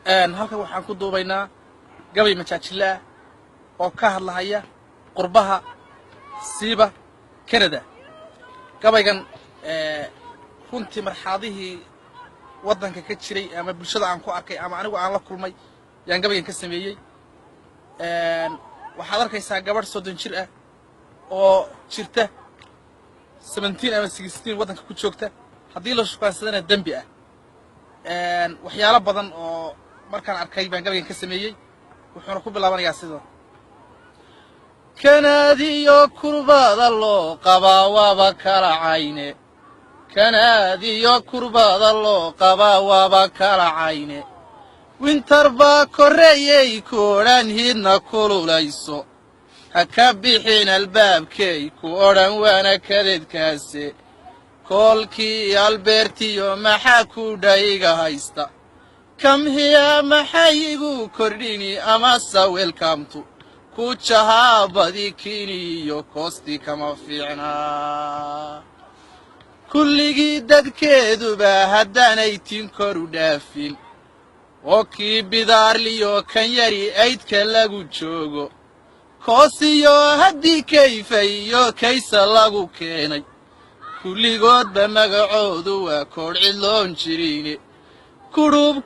halkan waxaan ku duubaynaa gabay majaajila oo ka hadlaya qurbaha siiba Canada. gabaygan runtii marxaladihii wadanka ka jiray ama bulshada aan ku arkay ama anigu aan la kulmay yaan gabaygan ka sameeyay. waxaad arkaysaa gabadh 30 jir ah oo jirta 17 ama 16 wadanka ku joogta haddii la shaqaysadana dambi ah. waxyaalo badan oo markaan arkay baan gabaygan ka sameeyay wuxuuna ku bilaabanayaa sidoo kanaadiyo kurbada loo qabaa waaba kala cayne kanaadiyo kurbada loo qabaa waaba kala cayne winter baa koreeyay ku odhan hidna kululayso ha ka bixin albaabkay ku odhan waana kadeedkaase kolkii albertiyo maxaa ku dhayga haysta kam hiya maxay igu kordhini amase welcome to ku jahaabadii kiniyo koosti kama fiicnaa kulligii dadkeeduba haddaanay tin kor u dhaafin oo kii bidaarliyo kan yari aydka lagu joogo koosiyo haddii kayfayo kaysa lagu keenay kulligoodba magacoodu waa koodh cidloon jirine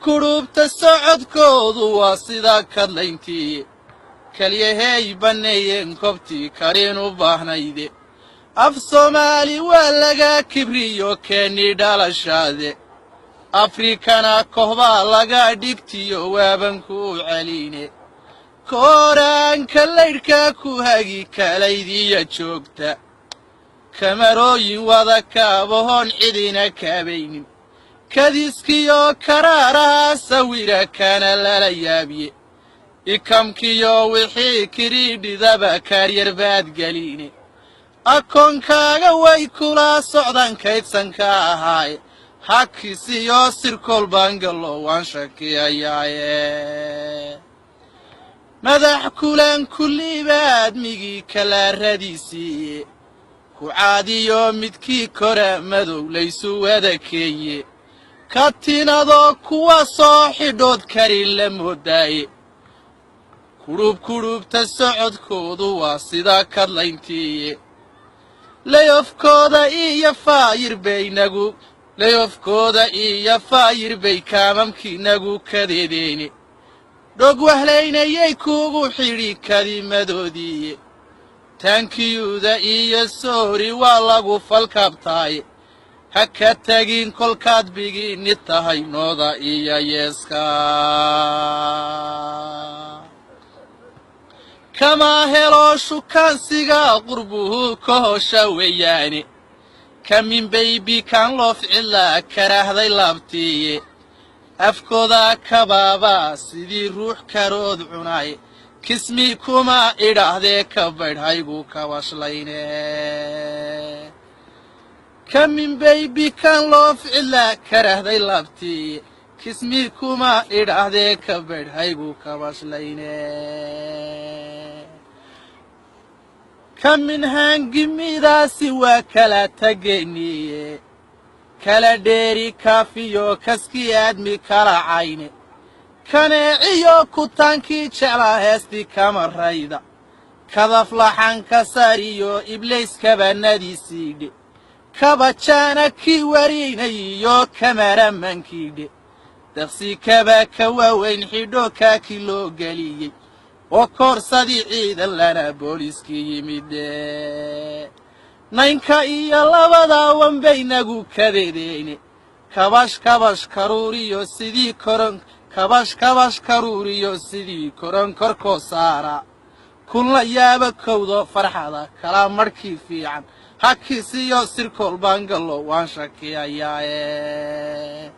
kudhubta socodkoodu waa sida kadlayntii kalyahay banneeyeen kobtii karin u baahnayde af Soomaali waa laga kibriyo keeni dhalashaade afrikana kohbaa laga dhigtiyo waaban ku celine kooraanka laydhka ku hagi kalaydiya joogta kamarooyin wada kaabahoon cidina kaabaynin kadiskiyo karaaraha sawira kana lala yaabiye ikamkiyo wixii kiriidhidaba kaaryar baad geline akoonkaaga way kula socdaan kaydsanka ahaaye hakisiyo sirkool baangalo waan shakiyayaaye madax kulan kullibaad migii kala radiisiiye ku caadiyo midkii kora madow laysu wada keeye katinadoo kuwa soo xidhood karin la moodaaye kudhubta socodkoodu waa sida kadlayntiiye layofkooda iyo faayir bay kaamamkiinagu kadeedeene dhog wahlaynayay kuugu xidhi kadimadoodiiye taankiyuuda iyo soori waa lagu falkabtaaye ha ka tagin kolkaad bigiini tahay nooda iyo yeeska kama helo shukaansiga qurbuhu ka hosha weeyaane kamin baybi kan loo ficilaa karaahday laabtiiye afkooda kabaaba sidii ruux karood cunaaye kismi kuma idhaahdee ka baydhaygu ka washlayne kamin baybi kan loo ficilaa karaahday laabtiiye kismi kuma idhaahdee ka baydhaygu ka washlayne kamin hangimidaasi waa kala tageeniye kala dheeri kaafiyo kaskii aadmi kala cayne kaneeciyo kutaankii jeclaa heestii kamarayda kadaflaxan ka sariyo ibliiskabanadiisiidhe kabajaana kii warinayiyo kamaramaankiidhe daqsi kaba ka waaweyn xidho kaakii loo geliyey oo koorsadii ciidan lana booliiskii yimidhe naynka iyo labada wanbaynagu kadeedeene kabash karuuriyo sidii koron korkoo saara kunla yaaba kowdo farxada kala markii fiican hakisiyo sirkool baangalo waan shakiyayaaye